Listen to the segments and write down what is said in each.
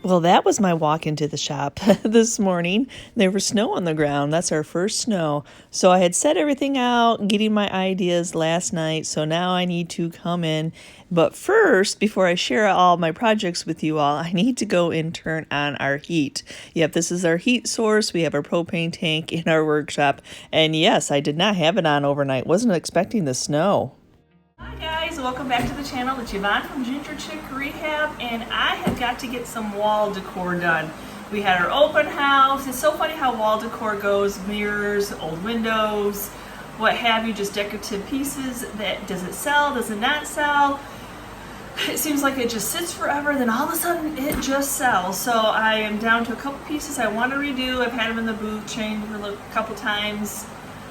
Well, that was my walk into the shop this morning. There was snow on the ground. That's our first snow. So I had set everything out, getting my ideas last night. So now I need to come in. But first, before I share all my projects with you all, I need to go and turn on our heat. Yep, this is our heat source. We have our propane tank in our workshop. And yes, I did not have it on overnight. Wasn't expecting the snow. Hi guys, welcome back to the channel. It's Yvonne from Ginger Chick Rehab, and I have got to get some wall decor done. We had our open house. It's so funny how wall decor goes, mirrors, old windows, what have you, just decorative pieces. That does it sell, does it not sell? It seems like it just sits forever, then all of a sudden it just sells. So I am down to a couple pieces I want to redo. I've had them in the booth, changed a couple times.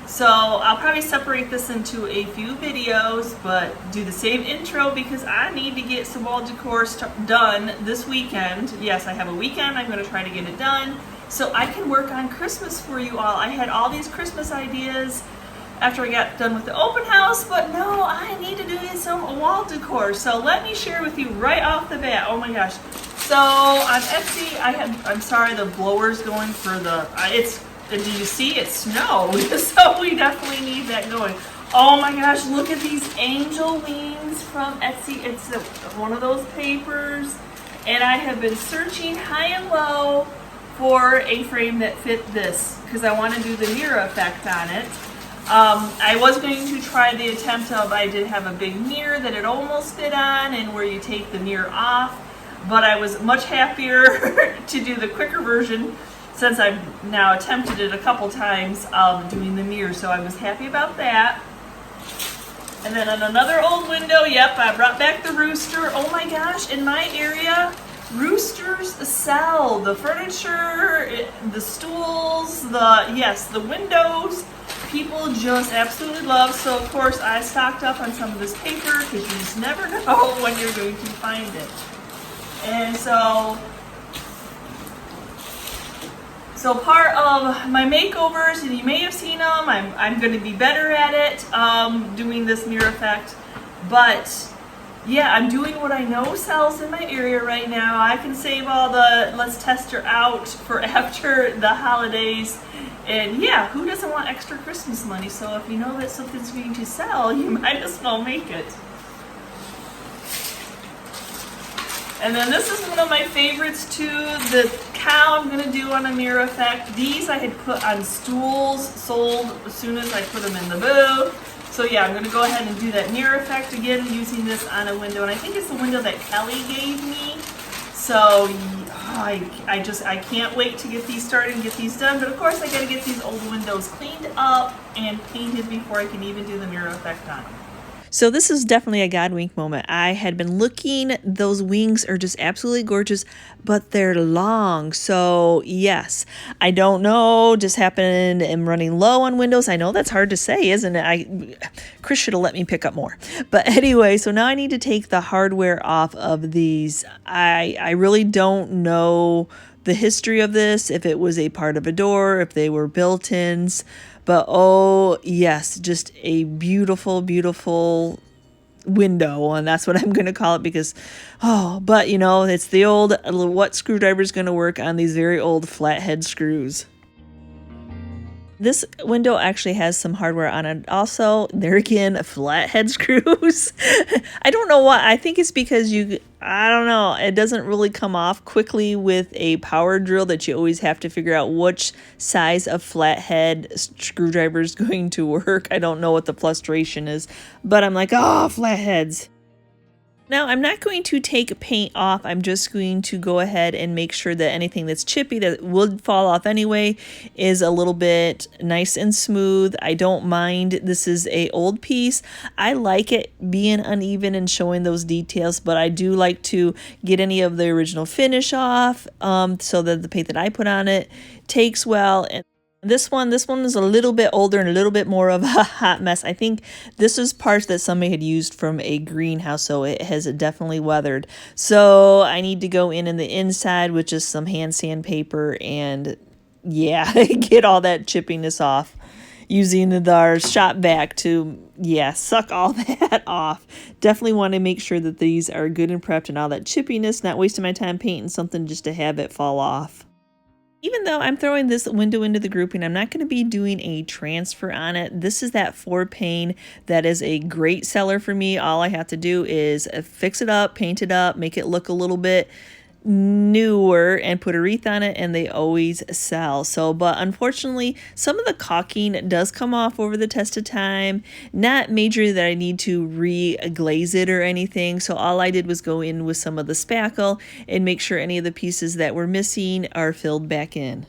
So I'll probably separate this into a few videos, but do the same intro because I need to get some wall decor done this weekend. Yes, I have a weekend. I'm going to try to get it done so I can work on Christmas for you all. I had all these Christmas ideas after I got done with the open house, but no, I need to do some wall decor. So let me share with you right off the bat. Oh my gosh. So on Etsy, I'm sorry, the blower's going for did you see it snowed? So we definitely need that going. Oh my gosh, look at these angel wings from Etsy. It's one of those papers. And I have been searching high and low for a frame that fit this because I want to do the mirror effect on it. I was going to try the attempt of, I did have a big mirror that it almost fit on and where you take the mirror off. But I was much happier to do the quicker version since I've now attempted it a couple times doing the mirror, so I was happy about that. And then on another old window, yep, I brought back the Rooster. Oh my gosh, in my area, Roosters sell. The furniture, the stools, the windows, people just absolutely love. So of course I stocked up on some of this paper because you just never know when you're going to find it. And so part of my makeovers, and you may have seen them, I'm going to be better at it doing this mirror effect. But yeah, I'm doing what I know sells in my area right now. I can save all the let's test her out for after the holidays. And yeah, who doesn't want extra Christmas money? So if you know that something's going to sell, you might as well make it. And then this is one of my favorites too, the cow I'm going to do on a mirror effect. These I had put on stools, sold as soon as I put them in the booth. So yeah, I'm going to go ahead and do that mirror effect again using this on a window. And I think it's the window that Kelly gave me. So I can't wait to get these started and get these done. But of course I got to get these old windows cleaned up and painted before I can even do the mirror effect on them. So this is definitely a God wink moment. I had been looking, those wings are just absolutely gorgeous, but they're long. So yes, I don't know, just happened, I'm running low on windows. I know that's hard to say, isn't it? Chris should have let me pick up more. But anyway, so now I need to take the hardware off of these. I really don't know the history of this, if it was a part of a door, if they were built-ins. But oh yes, just a beautiful, beautiful window, and that's what I'm going to call it because, but you know, it's the old, what screwdriver is going to work on these very old flathead screws. This window actually has some hardware on it. Also, there again, flathead screws. I don't know why. I think it's because I don't know. It doesn't really come off quickly with a power drill that you always have to figure out which size of flathead screwdriver is going to work. I don't know what the frustration is, but I'm like, flatheads. Now, I'm not going to take paint off. I'm just going to go ahead and make sure that anything that's chippy that would fall off anyway is a little bit nice and smooth. I don't mind. This is a old piece. I like it being uneven and showing those details, but I do like to get any of the original finish off so that the paint that I put on it takes well. And this one is a little bit older and a little bit more of a hot mess. I think this is parts that somebody had used from a greenhouse, so it has definitely weathered. So I need to go in the inside with just some hand sandpaper and yeah, get all that chippiness off. using our shop vac to, yeah, suck all that off. Definitely want to make sure that these are good and prepped and all that chippiness, not wasting my time painting something just to have it fall off. Even though I'm throwing this window into the grouping, I'm not going to be doing a transfer on it. This is that 4-pane that is a great seller for me. All I have to do is fix it up, paint it up, make it look a little bit newer and put a wreath on it, and they always sell. So, but unfortunately, some of the caulking does come off over the test of time. Not major that I need to re-glaze it or anything. So all I did was go in with some of the spackle and make sure any of the pieces that were missing are filled back in.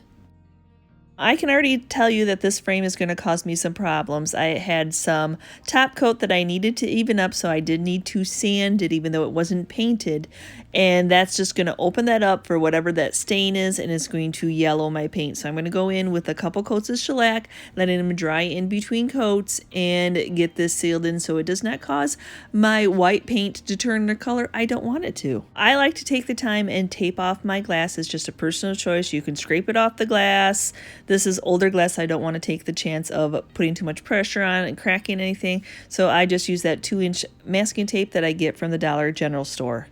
I can already tell you that this frame is going to cause me some problems. I had some top coat that I needed to even up, so I did need to sand it even though it wasn't painted. And that's just going to open that up for whatever that stain is, and it's going to yellow my paint. So I'm going to go in with a couple coats of shellac, letting them dry in between coats, and get this sealed in so it does not cause my white paint to turn the color I don't want it to. I like to take the time and tape off my glass. It's just a personal choice. You can scrape it off the glass. This is older glass. I don't want to take the chance of putting too much pressure on it and cracking anything. So I just use that 2-inch masking tape that I get from the Dollar General store.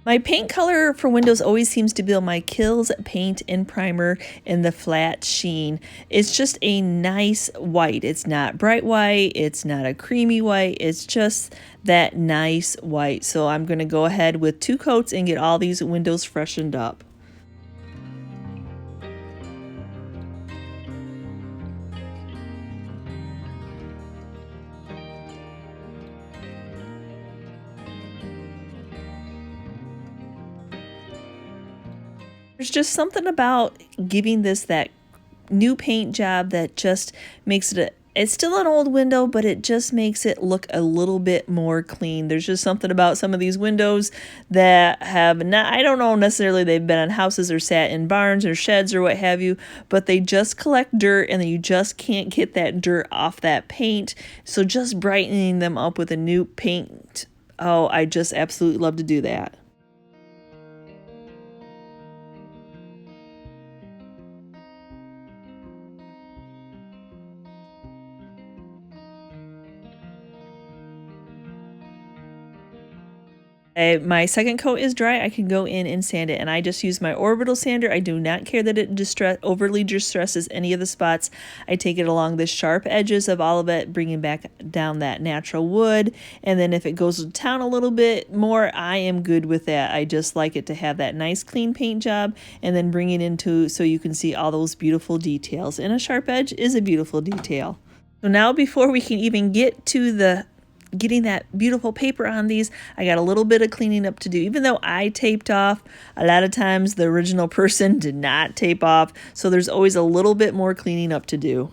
My paint color for windows always seems to be my Kills paint and primer in the flat sheen. It's just a nice white. It's not bright white. It's not a creamy white. It's just that nice white. So I'm going to go ahead with 2 coats and get all these windows freshened up. There's just something about giving this that new paint job that just makes it it's still an old window, but it just makes it look a little bit more clean. There's just something about some of these windows that have not, I don't know necessarily they've been on houses or sat in barns or sheds or what have you, but they just collect dirt and then you just can't get that dirt off that paint. So just brightening them up with a new paint, oh, I just absolutely love to do that. My second coat is dry. I can go in and sand it, and I just use my orbital sander. I do not care that it overly distresses any of the spots. I take it along the sharp edges of all of it, bringing back down that natural wood, and then if it goes to town a little bit more, I am good with that. I just like it to have that nice clean paint job, and then bring it into so you can see all those beautiful details. And a sharp edge is a beautiful detail. So now before we can even get to getting that beautiful paper on these, I got a little bit of cleaning up to do. Even though I taped off, a lot of times the original person did not tape off, so there's always a little bit more cleaning up to do.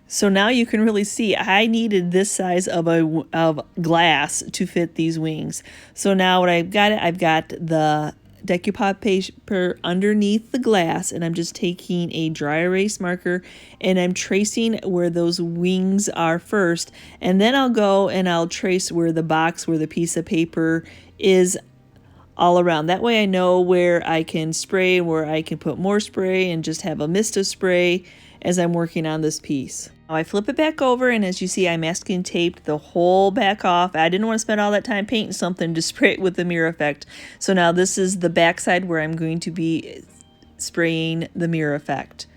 So now you can really see I needed this size of glass to fit these wings. So now what I've got the decoupage paper underneath the glass, and I'm just taking a dry erase marker and I'm tracing where those wings are first, and then I'll go and I'll trace where the piece of paper is all around. That way I know where I can spray, where I can put more spray and just have a mist of spray as I'm working on this piece. Now I flip it back over, and as you see, I masking taped the whole back off. I didn't want to spend all that time painting something to spray it with the mirror effect. So now this is the back side where I'm going to be spraying the mirror effect.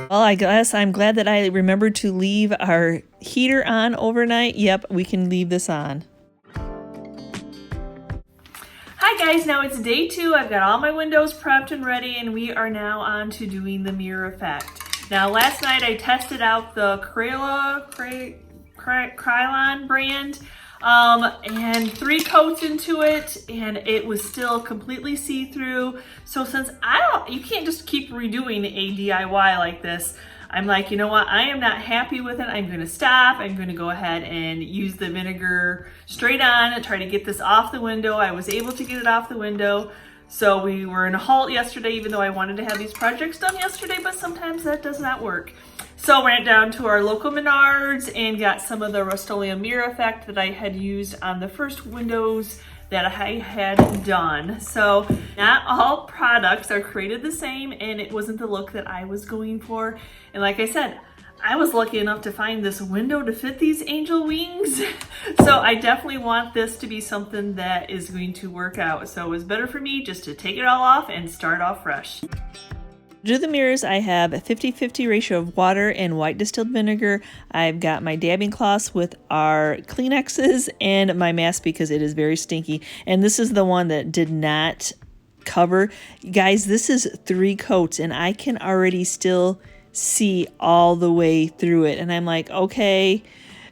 Well, I guess I'm glad that I remembered to leave our heater on overnight. Yep, we can leave this on. Hi guys, now it's day 2. I've got all my windows prepped and ready, and we are now on to doing the mirror effect. Now last night I tested out the Krylon brand and 3 coats into it, and it was still completely see-through. So since you can't just keep redoing a DIY like this, I'm like, you know what, I am not happy with it. I'm gonna stop. I'm gonna go ahead and use the vinegar straight on and try to get this off the window. I was able to get it off the window. So we were in a halt yesterday, even though I wanted to have these projects done yesterday, but sometimes that does not work. So I went down to our local Menards and got some of the Rust-Oleum mirror effect that I had used on the first windows that I had done. So not all products are created the same, and it wasn't the look that I was going for. And like I said, I was lucky enough to find this window to fit these angel wings. So I definitely want this to be something that is going to work out. So it was better for me just to take it all off and start off fresh. To do the mirrors, I have a 50-50 ratio of water and white distilled vinegar. I've got my dabbing cloths with our Kleenexes and my mask because it is very stinky. And this is the one that did not cover. Guys, this is 3 coats and I can already still see all the way through it. And I'm like, okay,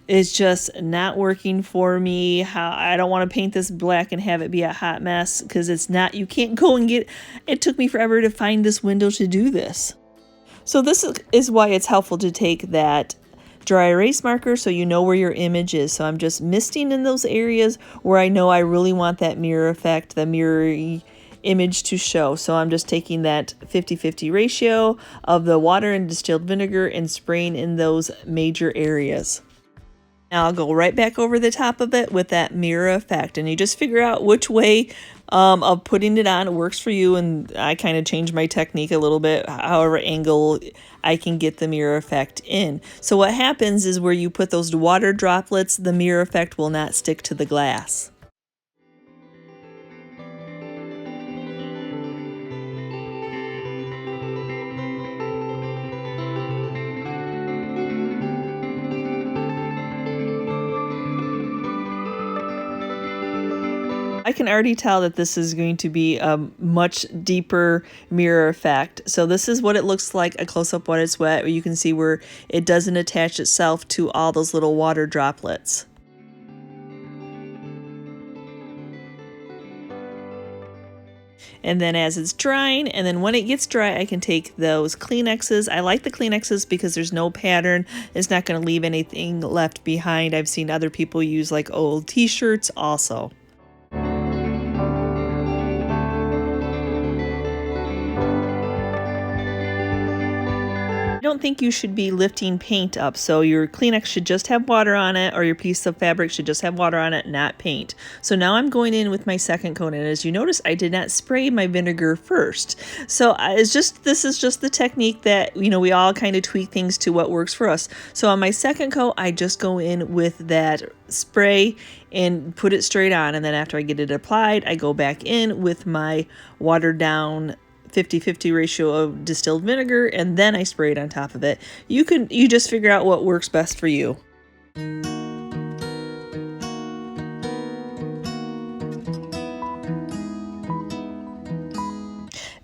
it's just not working for me. I don't want to paint this black and have it be a hot mess because it's not, you can't go and get, it took me forever to find this window to do this. So this is why it's helpful to take that dry erase marker so you know where your image is. So I'm just misting in those areas where I know I really want that mirror effect, the mirror image to show. So I'm just taking that 50-50 ratio of the water and distilled vinegar and spraying in those major areas. Now I'll go right back over the top of it with that mirror effect, and you just figure out which way of putting it on works for you. And I kind of change my technique a little bit, however angle I can get the mirror effect in. So what happens is where you put those water droplets, the mirror effect will not stick to the glass. I can already tell that this is going to be a much deeper mirror effect. So this is what it looks like, a close-up when it's wet. You can see where it doesn't attach itself to all those little water droplets. And then as it's drying, and then when it gets dry, I can take those Kleenexes. I like the Kleenexes because there's no pattern. It's not going to leave anything left behind. I've seen other people use like old t-shirts also. I don't think you should be lifting paint up, so your Kleenex should just have water on it, or your piece of fabric should just have water on it, not paint. So now I'm going in with my second coat, and as you notice, I did not spray my vinegar first. So this is just the technique that, you know, we all kind of tweak things to what works for us. So on my second coat, I just go in with that spray and put it straight on, and then after I get it applied, I go back in with my watered down 50-50 ratio of distilled vinegar, and then I spray it on top of it. You just figure out what works best for you.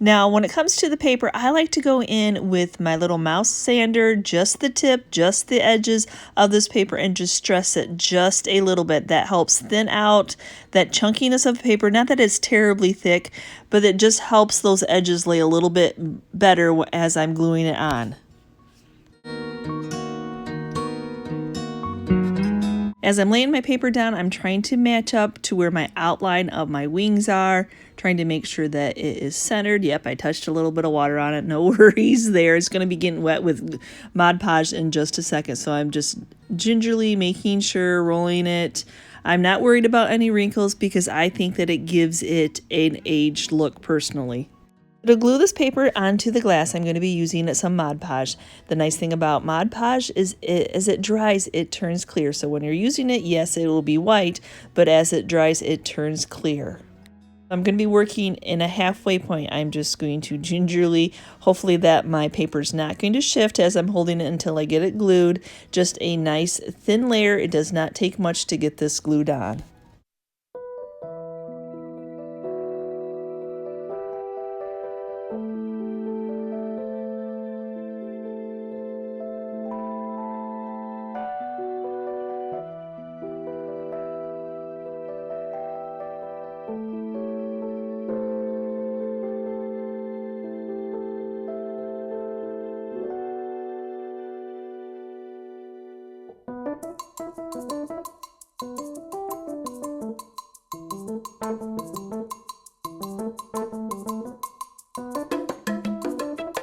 Now, when it comes to the paper, I like to go in with my little mouse sander, just the tip, just the edges of this paper, and just stress it just a little bit. That helps thin out that chunkiness of the paper. Not that it's terribly thick, but it just helps those edges lay a little bit better as I'm gluing it on. As I'm laying my paper down, I'm trying to match up to where my outline of my wings are, trying to make sure that it is centered. Yep, I touched a little bit of water on it. No worries there. It's going to be getting wet with Mod Podge in just a second. So I'm just gingerly making sure, rolling it. I'm not worried about any wrinkles because I think that it gives it an aged look personally. To glue this paper onto the glass, I'm going to be using some Mod Podge. The nice thing about Mod Podge is as it dries, it turns clear. So when you're using it, yes, it will be white, but as it dries, it turns clear. I'm going to be working in a halfway point. I'm just going to gingerly, hopefully that my paper's not going to shift as I'm holding it until I get it glued. Just a nice thin layer. It does not take much to get this glued on.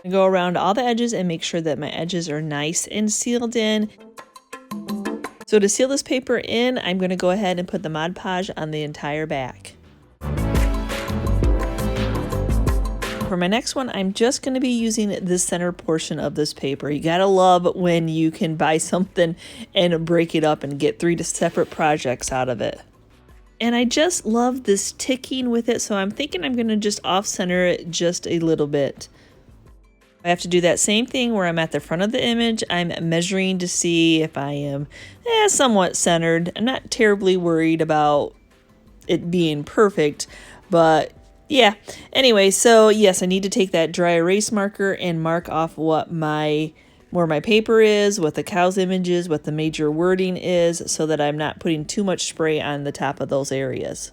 I go around all the edges and make sure that my edges are nice and sealed in. So to seal this paper in, I'm going to go ahead and put the Mod Podge on the entire back. For my next one, I'm just going to be using this center portion of this paper. You gotta love when you can buy something and break it up and get 3 separate projects out of it. And I just love this ticking with it, so I'm thinking I'm going to just off-center it just a little bit. I have to do that same thing where I'm at the front of the image. I'm measuring to see if I am somewhat centered. I'm not terribly worried about it being perfect, but yeah. Anyway, so yes, I need to take that dry erase marker and mark off what where my paper is, what the cow's image is, what the major wording is, so that I'm not putting too much spray on the top of those areas.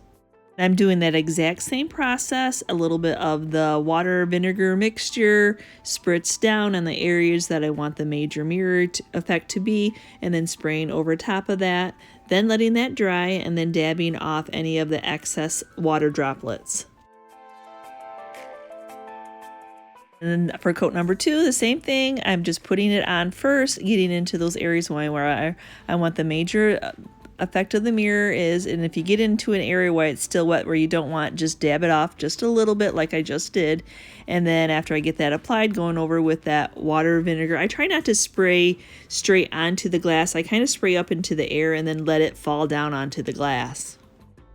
I'm doing that exact same process, a little bit of the water vinegar mixture spritz down on the areas that I want the major mirror effect to be, and then spraying over top of that, then letting that dry, and then dabbing off any of the excess water droplets. And then for coat number 2, the same thing. I'm just putting it on first, getting into those areas where I want the major effect of the mirror is. And if you get into an area where it's still wet, where you don't want, just dab it off just a little bit like I just did. And then after I get that applied, going over with that water vinegar. I try not to spray straight onto the glass. I kind of spray up into the air and then let it fall down onto the glass.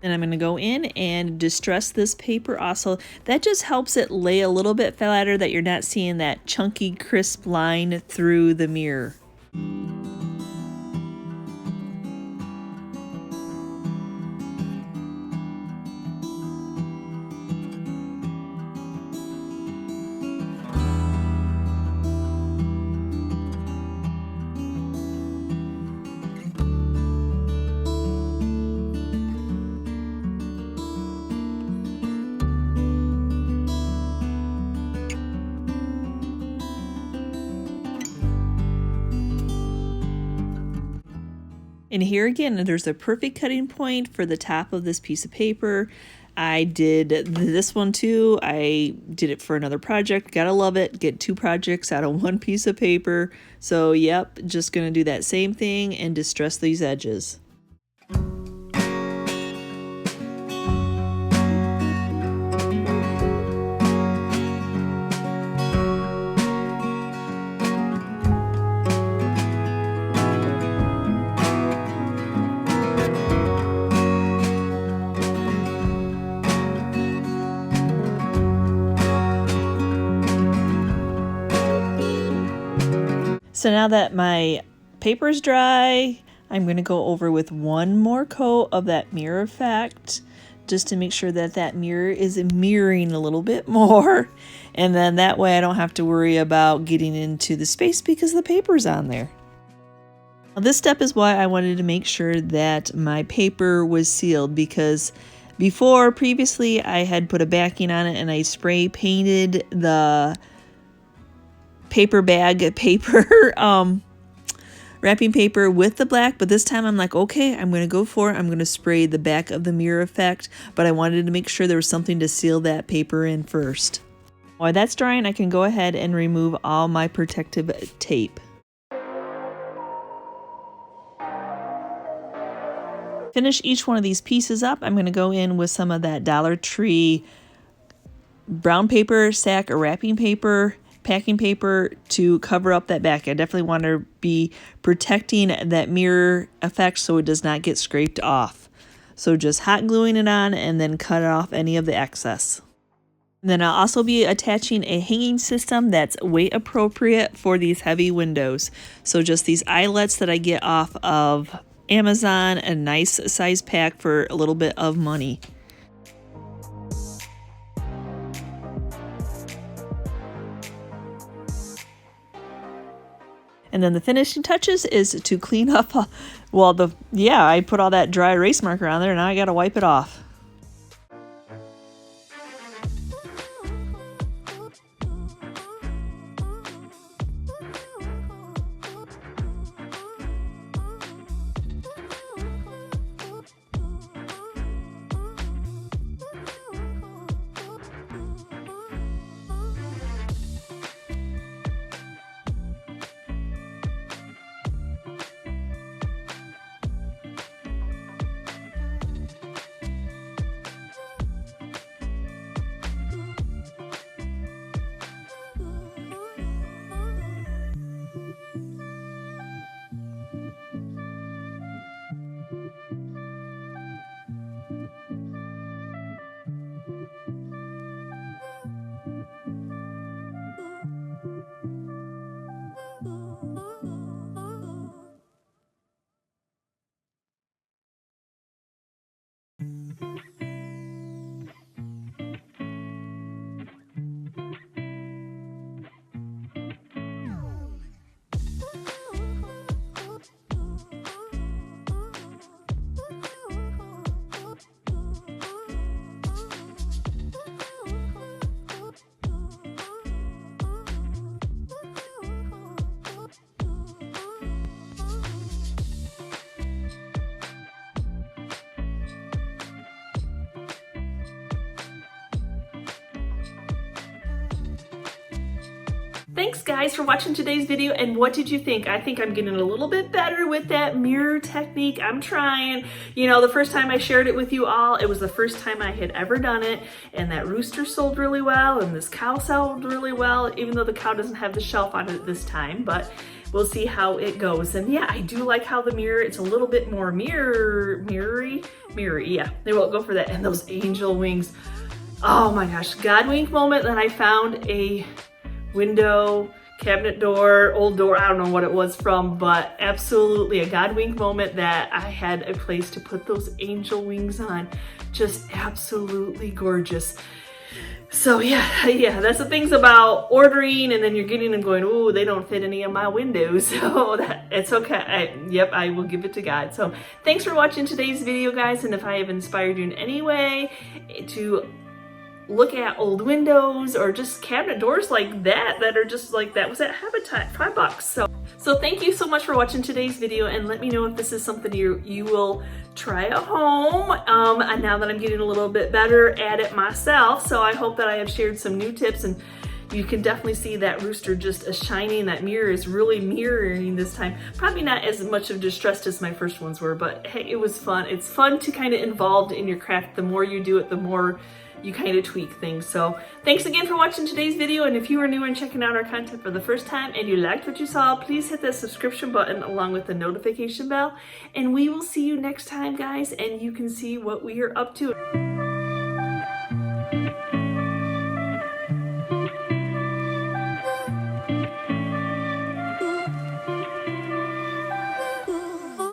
And I'm going to go in and distress this paper also. That just helps it lay a little bit flatter, that you're not seeing that chunky, crisp line through the mirror. And here again, there's a perfect cutting point for the top of this piece of paper. I did this one too. I did it for another project. Gotta love it. Get 2 projects out of 1 piece of paper. So yep, just gonna do that same thing and distress these edges. So now that my paper is dry, I'm going to go over with one more coat of that mirror effect, just to make sure that that mirror is mirroring a little bit more. And then that way I don't have to worry about getting into the space because the paper's on there. Now this step is why I wanted to make sure that my paper was sealed, because previously I had put a backing on it and I spray painted the paper bag paper wrapping paper with the black, but this time I'm like, okay, I'm going to go for it. I'm going to spray the back of the mirror effect, but I wanted to make sure there was something to seal that paper in first. While that's drying, I can go ahead and remove all my protective tape. Finish each one of these pieces up. I'm going to go in with some of that Dollar Tree brown paper, sack or wrapping paper, packing paper to cover up that back. I definitely want to be protecting that mirror effect so it does not get scraped off. So just hot gluing it on and then cut off any of the excess. And then I'll also be attaching a hanging system that's weight appropriate for these heavy windows. So just these eyelets that I get off of Amazon, a nice size pack for a little bit of money. And then the finishing touches is to clean up, I put all that dry erase marker on there, and now I gotta wipe it off. Thanks guys for watching today's video, and what did you think? I think I'm getting a little bit better with that mirror technique. I'm trying. You know, the first time I shared it with you all, it was the first time I had ever done it, and that rooster sold really well, and this cow sold really well, even though the cow doesn't have the shelf on it this time, but we'll see how it goes. And yeah, I do like how the mirror, it's a little bit more mirrory, yeah, they won't go for that. And those angel wings, oh my gosh, God wink moment that I found a window, cabinet door, old door, I don't know what it was from, but absolutely a God wink moment that I had a place to put those angel wings on. Just absolutely gorgeous. So yeah, that's the things about ordering and then you're getting them going, oh, they don't fit any of my windows. So it's okay. I will give it to God. So thanks for watching today's video, guys. And if I have inspired you in any way to look at old windows or just cabinet doors like that are just like that was at Habitat, $5. So thank you so much for watching today's video, and let me know if this is something you will try at home. And now that I'm getting a little bit better at it myself, so I hope that I have shared some new tips, and you can definitely see that rooster just is shining. That mirror is really mirroring this time. Probably not as much of distressed as my first ones were, but hey, it was fun. It's fun to kind of involved in your craft. The more you do it, the more you kind of tweak things. So thanks again for watching today's video, and if you are new and checking out our content for the first time and you liked what you saw, please hit that subscription button along with the notification bell, and we will see you next time, guys, and you can see what we are up to.